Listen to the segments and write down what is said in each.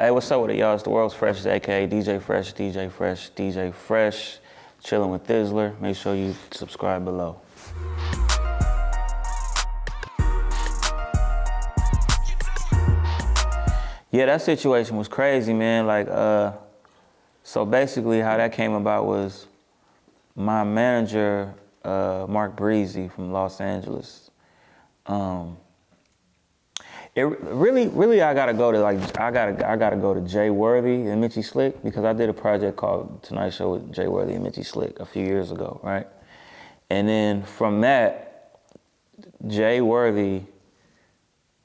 Hey, what's up with it, y'all? It's the world's freshest, aka DJ Fresh, DJ Fresh, DJ Fresh, chilling with Thizzler. Make sure you subscribe below. Yeah, that situation was crazy, man. Like, so basically how that came about was my manager, Mark Breezy from Los Angeles. It really, I gotta go to Jay Worthy and Mitchie Slick, because I did a project called Tonight Show with Jay Worthy and Mitchie Slick a few years ago, right? And then from that, Jay Worthy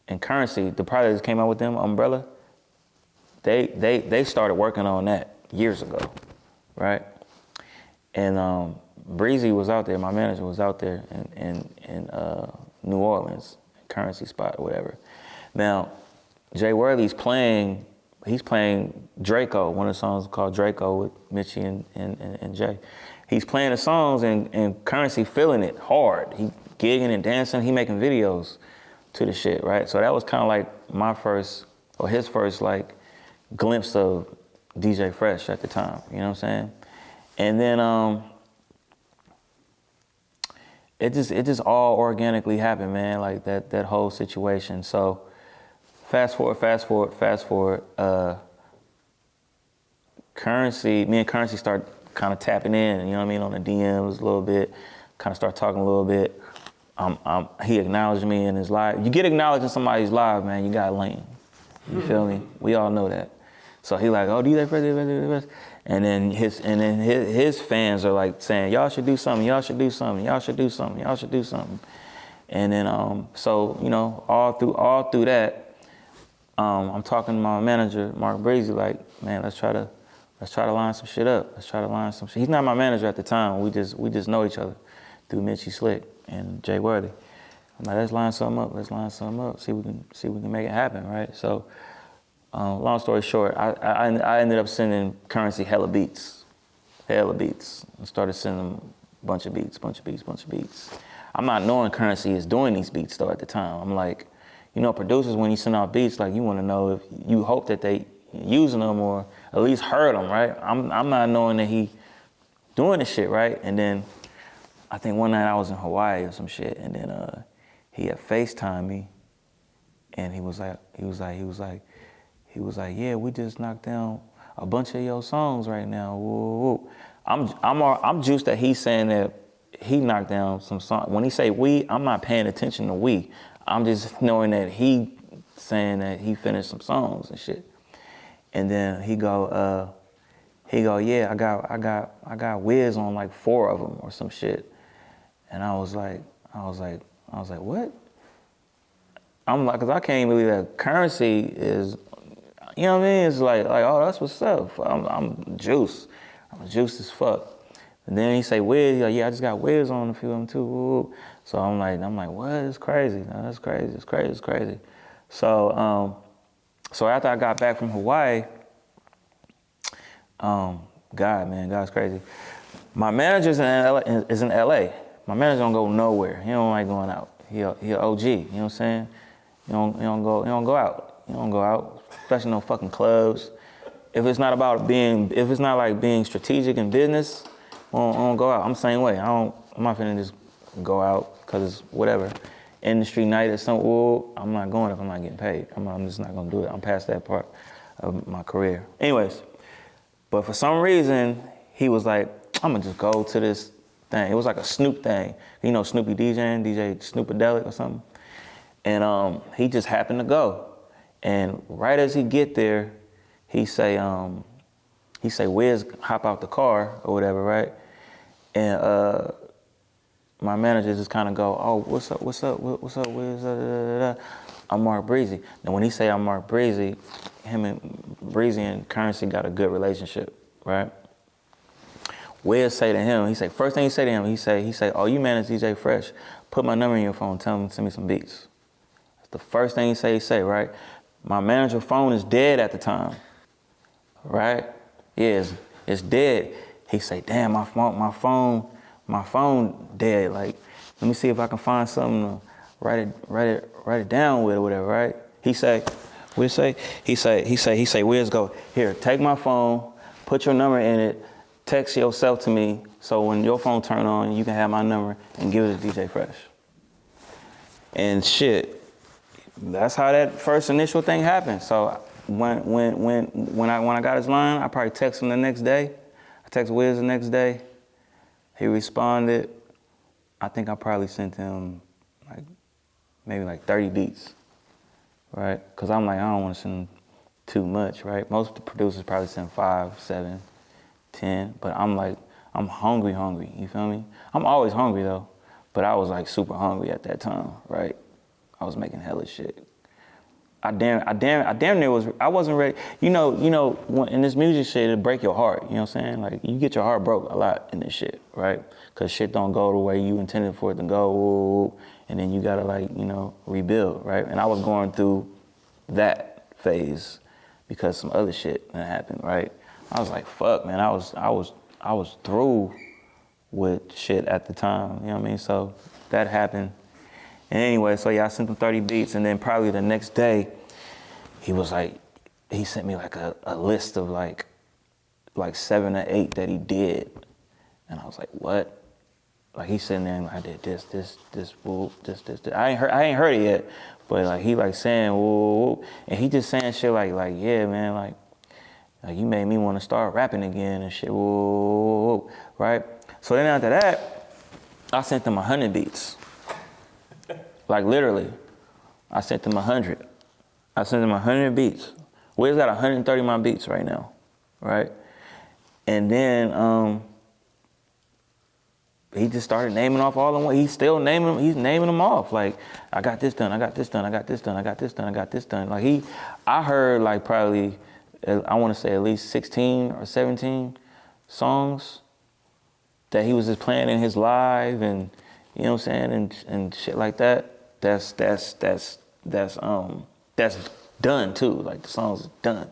and Currency, the project that came out with them, Umbrella, they started working on that years ago, right? And Breezy was out there, my manager was out there in New Orleans, Currency spot or whatever. Now, Jay Worthy's playing Draco, one of the songs called Draco with Mitchie and Jay. He's playing the songs and Currency feeling it hard. He gigging and dancing, he making videos to the shit, right? So that was kind of like my first, or his first like glimpse of DJ Fresh at the time, you know what I'm saying? And then it just all organically happened, man, like that whole situation. So fast forward, Currency, me and Currency start kind of tapping in, you know what I mean, on the DMs a little bit, kind of start talking a little bit. He acknowledged me in his live. You get acknowledged in somebody's live, man, you got lane. You feel me? We all know that. So he like, oh, DJ Fresh, and then his fans are like saying, y'all should do something, y'all should do something, y'all should do something, y'all should do something. And then so, you know, all through that, I'm talking to my manager, Mark Breezy, like, man, let's try to line some shit up. Let's try to line some shit. He's not my manager at the time. We just know each other through Mitchie Slick and Jay Worthy. I'm like, let's line something up. See if we can make it happen, right? So, long story short, I ended up sending Currency hella beats. I started sending them a bunch of beats. I'm not knowing Currency is doing these beats though at the time. I'm like, you know, producers, when you send out beats, like you want to know if you hope that they using them or at least heard them, right? I'm not knowing that he doing this shit, right? And then I think one night I was in Hawaii or some shit, and then he had FaceTimed me, and he was like, yeah, we just knocked down a bunch of your songs right now. Woo. I'm juiced that he's saying that he knocked down some songs. When he say we, I'm not paying attention to we. I'm just knowing that he saying that he finished some songs and shit. And then he go, yeah, I got Wiz on like 4 of them or some shit. And I was like, what? I'm like, cause I can't believe that Currency is, you know what I mean? It's like, oh, that's what's up. I'm juiced. I'm juiced as fuck. And then he say Wiz, he's like, yeah, I just got Wiz on a few of them too. Woo. So I'm like, what? It's crazy. No, that's crazy. It's crazy. So, so after I got back from Hawaii, God's crazy. My manager's is in LA. My manager don't go nowhere. He don't like going out. He a OG, you know what I'm saying? He don't go out, especially no fucking clubs. If it's not like being strategic in business, I don't go out. I'm the same way. I'm not finna just go out because it's whatever. Industry night or something, I'm not going if I'm not getting paid. I'm just not gonna do it. I'm past that part of my career. Anyways, but for some reason, he was like, I'm gonna just go to this thing. It was like a Snoop thing. You know Snoopy DJing, DJ Snoopadelic or something. And he just happened to go. And right as he get there, he say, Wiz, hop out the car or whatever, right? And my manager just kind of go, oh, what's up, Wiz? I'm Mark Breezy. And when he say I'm Mark Breezy, him and Breezy and Currency got a good relationship, right? Wiz say to him, first thing he say to him, he say, oh, you manage DJ Fresh, put my number in your phone, tell him to send me some beats. That's the first thing he say, right? My manager's phone is dead at the time, right? Yeah, it's dead. He say, damn, my phone dead. Like, let me see if I can find something to write it down with or whatever, right? He say, What he say? He say, Wiz, go, here, take my phone, put your number in it, text yourself to me, so when your phone turn on, you can have my number and give it to DJ Fresh. And shit, that's how that first initial thing happened. So when I got his line, I probably text him the next day. I text Wiz the next day. He responded. I think I probably sent him maybe 30 beats, right? Cause I'm like, I don't want to send too much, right? Most of the producers probably send 5, 7, 10, but I'm like, I'm hungry, you feel me? I'm always hungry though, but I was like super hungry at that time, right? I was making hella shit. I damn near was, I wasn't ready. You know, in this music shit, it'll break your heart, you know what I'm saying? Like, you get your heart broke a lot in this shit, right? Cause shit don't go the way you intended for it to go, and then you gotta rebuild, right? And I was going through that phase because some other shit that happened, right? I was like, fuck, man, I was through with shit at the time, you know what I mean? So that happened. And anyway, so yeah, I sent him 30 beats, and then probably the next day, he sent me a list of like 7 or 8 that he did. And I was like, what? Like, he's sitting there and I did this, whoop, this. I ain't heard it yet, but he saying whoop, and he just saying shit like yeah, man, like you made me want to start rapping again and shit, whoop, right? So then after that, I sent him 100 beats. Like, literally, I sent him 100. I sent him 100 beats. Wiz got 130 of my beats right now, right? And then he just started naming off all of them. He's still naming them. He's naming them off. Like, I got this done. I got this done. I got this done. I got this done. I got this done. Like, I heard probably, I want to say at least 16 or 17 songs that he was just playing in his live, and you know what I'm saying, and shit like that. That's done too. Like, the song's done.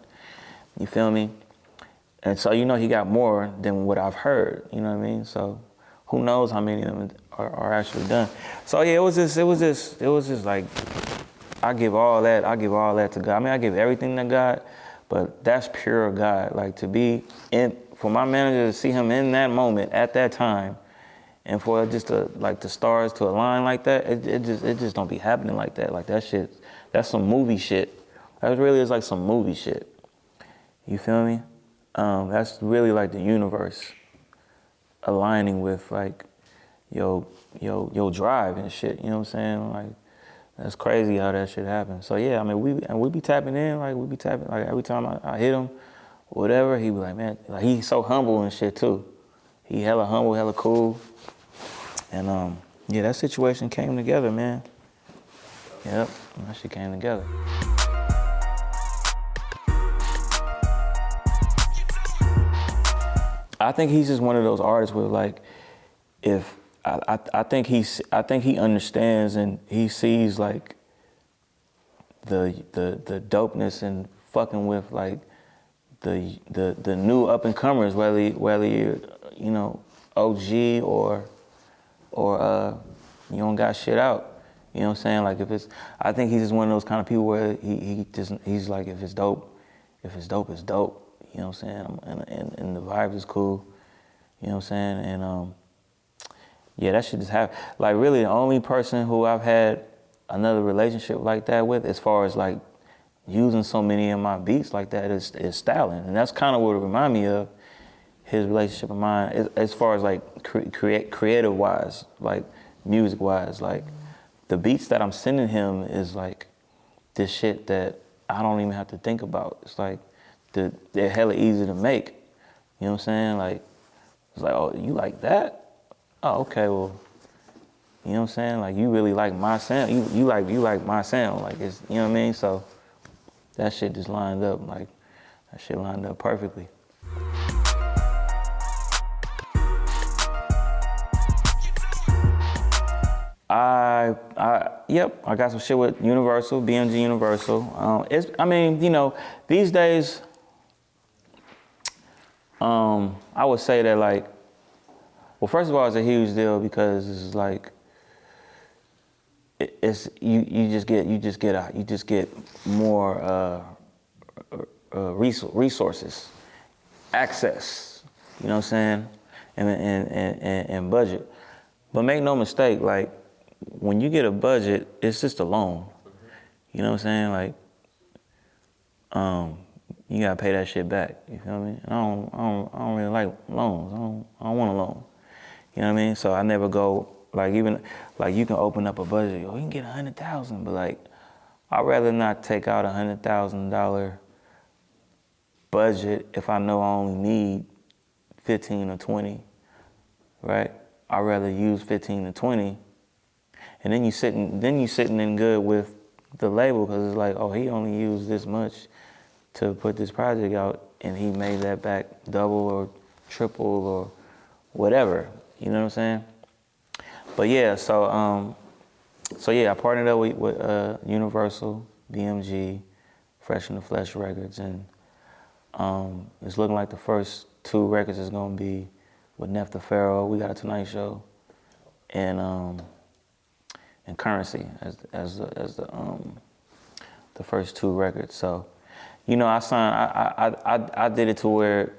You feel me? And so he got more than what I've heard. You know what I mean? So who knows how many of them are actually done. So yeah, it was just like, I give all that to God. I mean, I give everything to God, but that's pure God. Like, to be in, for my manager to see him in that moment at that time, and for it just to, the stars to align like that, it just don't be happening like that. Like, that shit, that's some movie shit. That really is like some movie shit. You feel me? That's really like the universe aligning with your drive and shit. You know what I'm saying? Like, that's crazy how that shit happens. So yeah, I mean, we be tapping in. Like, every time I hit him, whatever, he be like, man, like, he's so humble and shit too. He hella humble, hella cool. And yeah, that situation came together, man. Yep, that shit came together. I think he's just one of those artists where, like, if I think he understands and he sees like the dopeness and fucking with like the new up and comers, whether you're OG or you don't got shit out. You know what I'm saying? Like, I think he's just one of those kind of people where he's like, if it's dope, it's dope. You know what I'm saying? And the vibe is cool. You know what I'm saying? And yeah, that shit just happened. Like, really, the only person who I've had another relationship like that with, as far as like using so many of my beats like that, is Stalin. And that's kind of what it remind me of, his relationship of mine, as far as like creative wise, like music wise. Like, the beats that I'm sending him is like this shit that I don't even have to think about. It's like, they're hella easy to make. You know what I'm saying? Like, it's like, oh, you like that? Oh, okay, well, you know what I'm saying? Like, you really like my sound. You like my sound. Like, it's, you know what I mean? So that shit just lined up. Like, that shit lined up perfectly. Yep, I got some shit with Universal, BMG Universal. These days, I would say that, like, well, first of all, it's a huge deal because it's like, it's you just get more resources, access. You know what I'm saying? And budget. But make no mistake, like when you get a budget, it's just a loan. You know what I'm saying? Like, you gotta pay that shit back. You feel me? And I don't really like loans. I don't want a loan. You know what I mean? So I never go like even like you can open up a budget. Yo, you can get 100,000, but like I'd rather not take out $100,000 budget if I know I only need 15 or 20, right? I'd rather use 15 to 20, and then you sitting in good with the label because it's like, oh, he only used this much to put this project out, and he made that back double or triple or whatever. You know what I'm saying? But yeah, so yeah, I partnered up with Universal, BMG, Fresh in the Flesh Records, and it's looking like the first 2 records is gonna be with Neff the Pharaoh. We got a Tonight Show, and Currency as the first 2 records. So, you know, I signed. I did it to where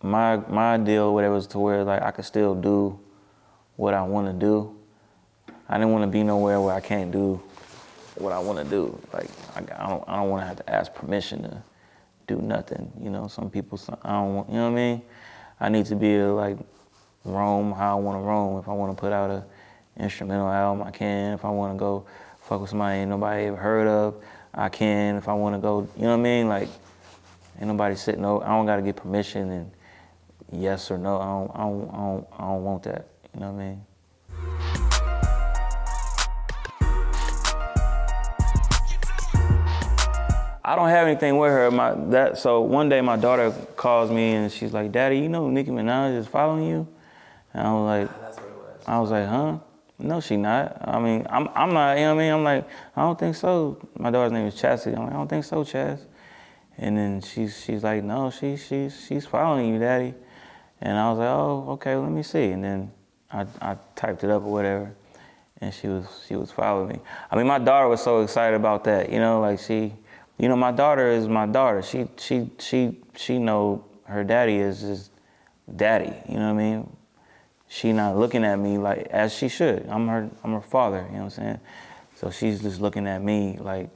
my deal, whatever, was to where like I could still do what I want to do. I didn't want to be nowhere where I can't do what I want to do. Like I don't want to have to ask permission to do nothing. You know, some people, I don't want. You know what I mean? I need to be able to like roam how I want to roam. If I want to put out a instrumental album, I can. If I want to go fuck with somebody ain't nobody ever heard of, I can. If I want to go, you know what I mean? Like, ain't nobody sitting over. I don't got to get permission and yes or no. I don't want that. You know what I mean? I don't have anything with her. So one day my daughter calls me and she's like, "Daddy, you know Nicki Minaj is following you?" And I was like, That's what it was. I was like, huh? No, she not. I mean, I'm not, you know what I mean? I'm like, I don't think so. My daughter's name is Chastity. I'm like, I don't think so, Chaz. And then she's like, no, she's following you, Daddy. And I was like, oh, okay, let me see. And then I typed it up or whatever, and she was following me. I mean, my daughter was so excited about that, you know, like you know, my daughter is my daughter. She know her daddy is his daddy, you know what I mean? She not looking at me like, as she should. I'm her father, you know what I'm saying? So she's just looking at me like,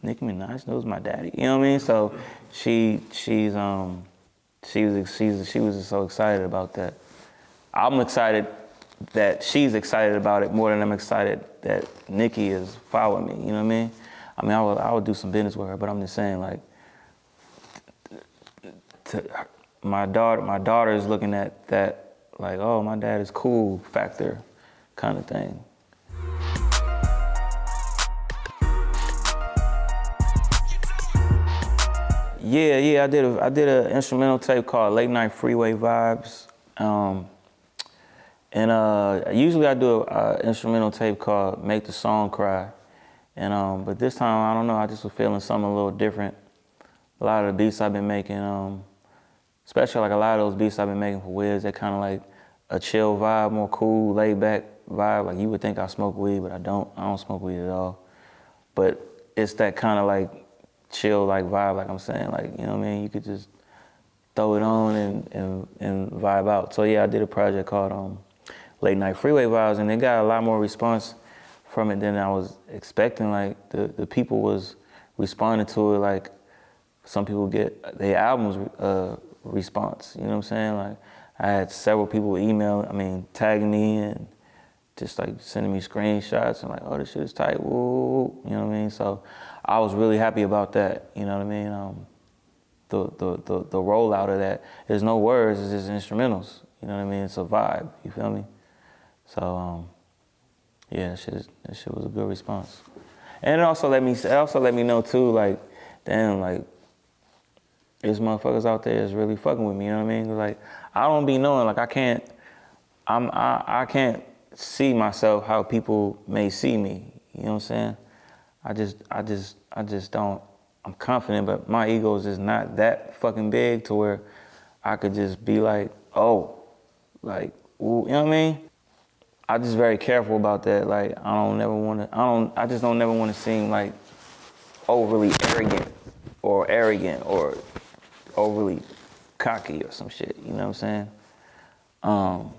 Nicki Minaj knows my daddy, you know what I mean? So she was just so excited about that. I'm excited that she's excited about it more than I'm excited that Nicki is following me, you know what I mean? I mean, I would do some business with her, but I'm just saying, like, my daughter is looking at that like, oh, my dad is cool factor kind of thing. Yeah, I did an instrumental tape called Late Night Freeway Vibes. Usually I do an instrumental tape called Make the Song Cry. But this time, I don't know, I just was feeling something a little different. A lot of the beats I've been making, especially like a lot of those beats I've been making for Wiz, they're kind of like a chill vibe, more cool, laid back vibe. Like you would think I smoke weed, but I don't smoke weed at all. But it's that kind of like chill like vibe, like I'm saying, like, you know what I mean? You could just throw it on and vibe out. So yeah, I did a project called Late Night Freeway Vibes, and it got a lot more response from it than I was expecting. Like the people was responding to it like some people get their albums response, you know what I'm saying? Like I had several people tagging me and just like sending me screenshots and like, oh, this shit is tight, woo, you know what I mean? So I was really happy about that, you know what I mean? The rollout of that, there's no words, it's just instrumentals, you know what I mean? It's a vibe, you feel me? So yeah, that shit was a good response. And it also let me know too, like, damn, like, there's motherfuckers out there that's really fucking with me, you know what I mean? Like, I don't be knowing, like, I can't see myself how people may see me, you know what I'm saying? I just don't, I'm confident, but my ego is just not that fucking big to where I could just be like, oh, like, ooh, you know what I mean? I'm just very careful about that. Like, I just don't never want to seem like overly arrogant or overly cocky or some shit, you know what I'm saying?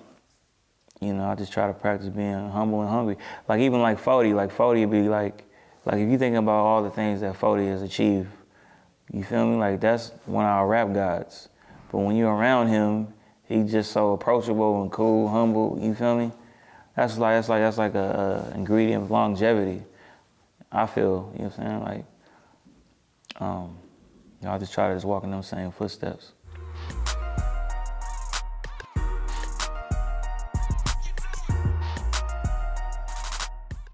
You know, I just try to practice being humble and hungry. Like even like 40 would be like if you think about all the things that 40 has achieved, you feel me? Like that's one of our rap gods. But when you're around him, he's just so approachable and cool, humble, you feel me? That's like a ingredient of longevity, I feel, you know what I'm saying? Like, you know, I just try to just walk in those same footsteps.